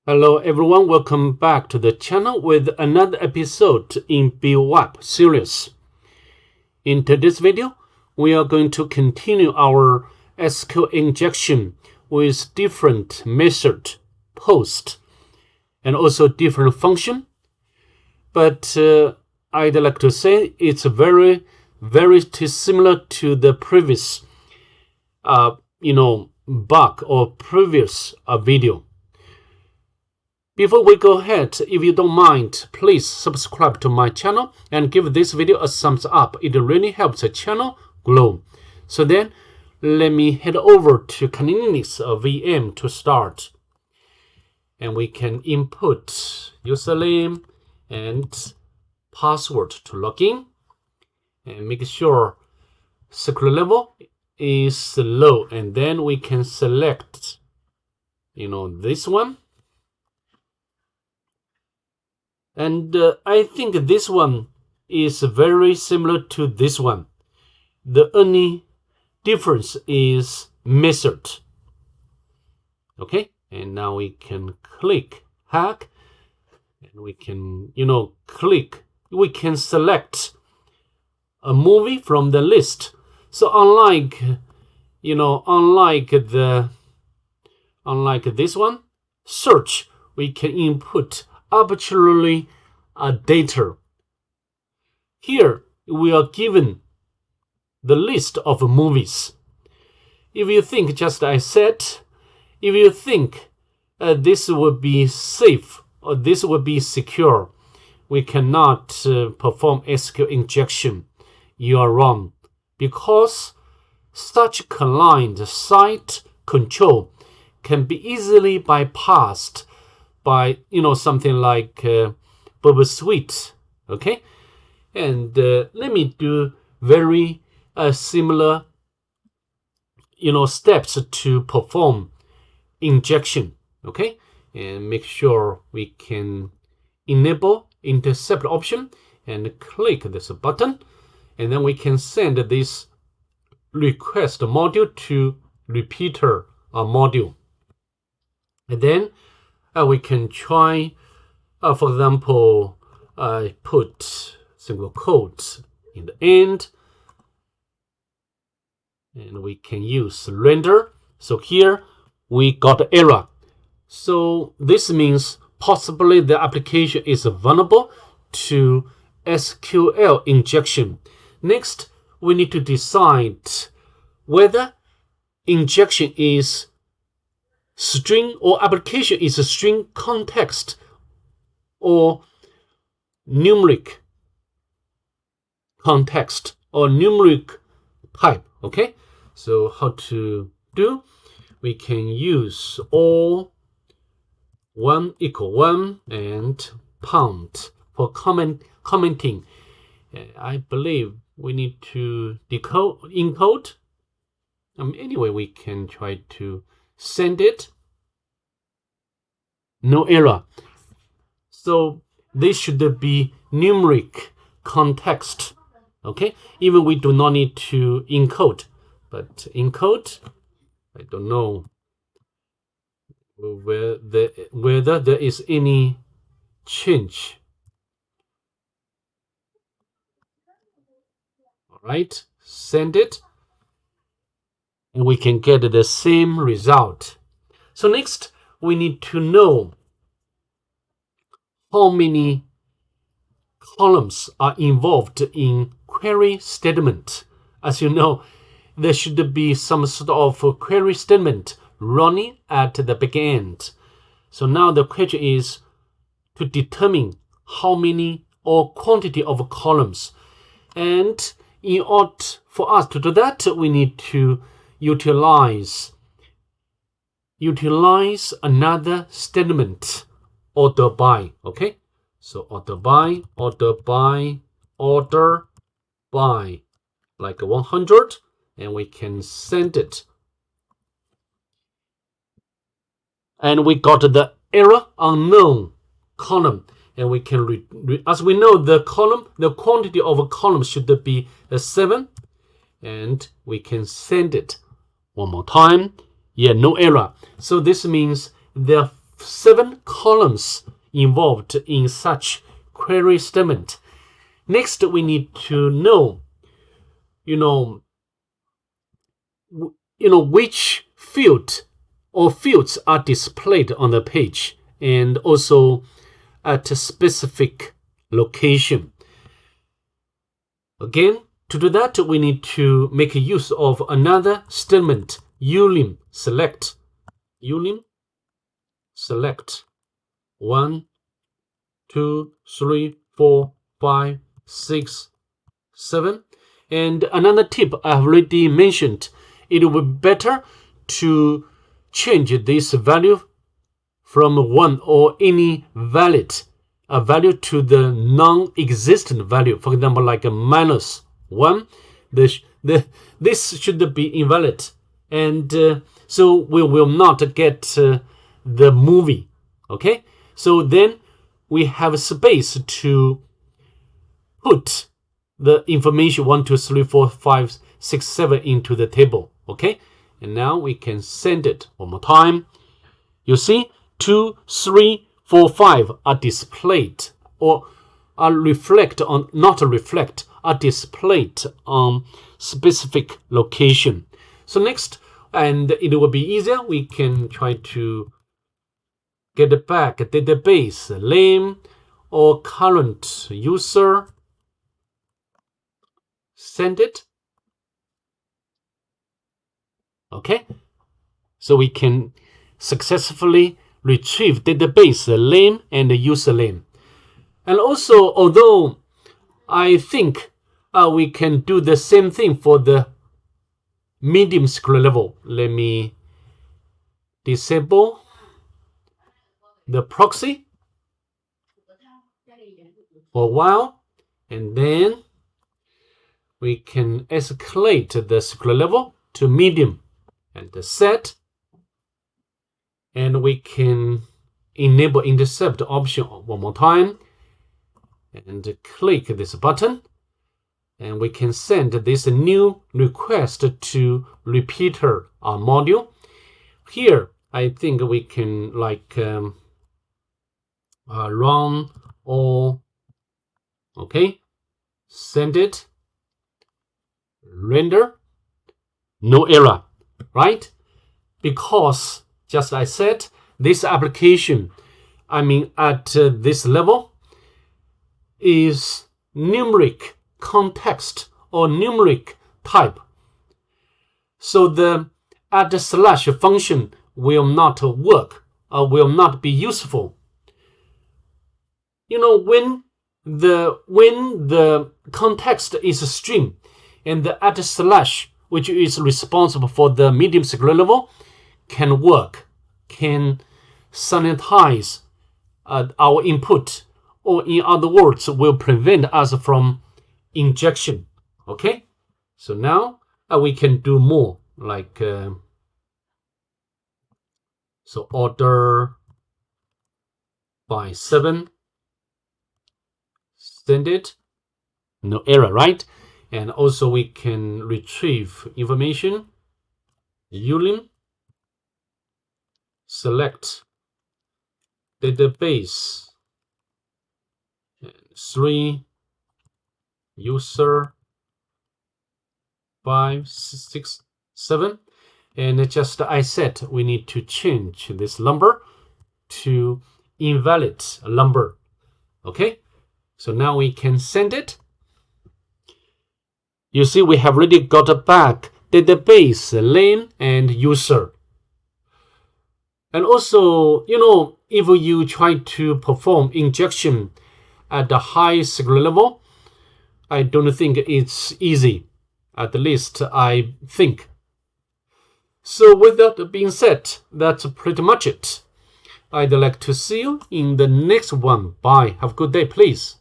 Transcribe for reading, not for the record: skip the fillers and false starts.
Hello everyone, welcome back to the channel with another episode in BWAPP series. In today's video, we are going to continue our SQL injection with different method, post, and also different function. But I'd like to say it's very similar to the previous, bug or previous video. Before we go ahead, if you don't mind, please subscribe to my channel and give this video a thumbs up. It really helps the channel grow. So then, let me head over to Canini's VM to start. And we can input username and password to log in. And make sure security level is low. And then we can select, this one. And I think this one is very similar to this one. The only difference is method. Okay, and now we can click hack, and we can, we can select a movie from the list. So unlike this one, search, we can input arbitrarily data. Here we are given the list of movies. If you think, just as I said, if you think this would be safe or this would be secure, we cannot perform SQL injection. You are wrong, because such client-side control can be easily bypassed by something like BWAPP, okay? And let me do very similar steps to perform injection, okay? And make sure we can enable intercept option and click this button, and then we can send this request module to repeater module, and then we can try, for example, put single quotes in the end, and we can use render. So here we got error. So this means possibly the application is vulnerable to SQL injection. Next, we need to decide whether injection is string or application is a string context or numeric context or numeric type. Okay, so how to do? We can use all 1 = 1 and pound for commenting. I believe we need to encode. Anyway, we can try to send it. No error. So this should be numeric context. Okay, even we do not need to encode, but encode, I don't know whether there is any change. All right, send it, and we can get the same result. So next, we need to know how many columns are involved in query statement. As you know, there should be some sort of query statement running at the backend. So now the question is to determine how many or quantity of columns. And in order for us to do that, we need to utilize another statement, order by. Okay, so order by, like 100, and we can send it. And we got the error unknown column, and we can as we know, the quantity of a column should be 7, and we can send it one more time. Yeah, no error. So this means there are 7 columns involved in such query statement. Next, we need to know, which field or fields are displayed on the page, and also at a specific location. Again, to do that, we need to make use of another statement, ulim select. Ulim select 1, 2, 3, 4, 5, 6, 7. And another tip I have already mentioned, it will be better to change this value from 1 or any value to the non-existent value. For example, like a -1, this should be invalid, and so we will not get the movie. Okay, so then we have space to put the information 1, 2, 3, 4, 5, 6, 7 into the table. Okay, and now we can send it one more time. You see, 2, 3, 4, 5 are displayed, or are displayed on specific location. So next, and it will be easier, we can try to get back a database name or current user, send it. Okay, so we can successfully retrieve database name and username. And also, although I think we can do the same thing for the medium SQL level. Let me disable the proxy for a while, and then we can escalate the SQL level to medium and set, and we can enable intercept option one more time and click this button, and we can send this new request to repeater module. Here I think we can run all. Okay, send it, render, no error, right? Because just I said, this application, at this level, is numeric context or numeric type. So the @/ function will not work, will not be useful. When the context is a string, and the @/, which is responsible for the medium SQL level, can work, can sanitize our input, or in other words, will prevent us from injection. Okay, so now we can do more, so order by 7, send it, no error, right? And also we can retrieve information, ulim select database 3 user 5, 6, 7, and just I said we need to change this number to invalid number. Okay, so now we can send it. You see, we have already got back database name and user. And also, if you try to perform injection at the high SQL level, I don't think it's easy. At least I think. So with that being said, that's pretty much it. I'd like to see you in the next one. Bye. Have a good day, please.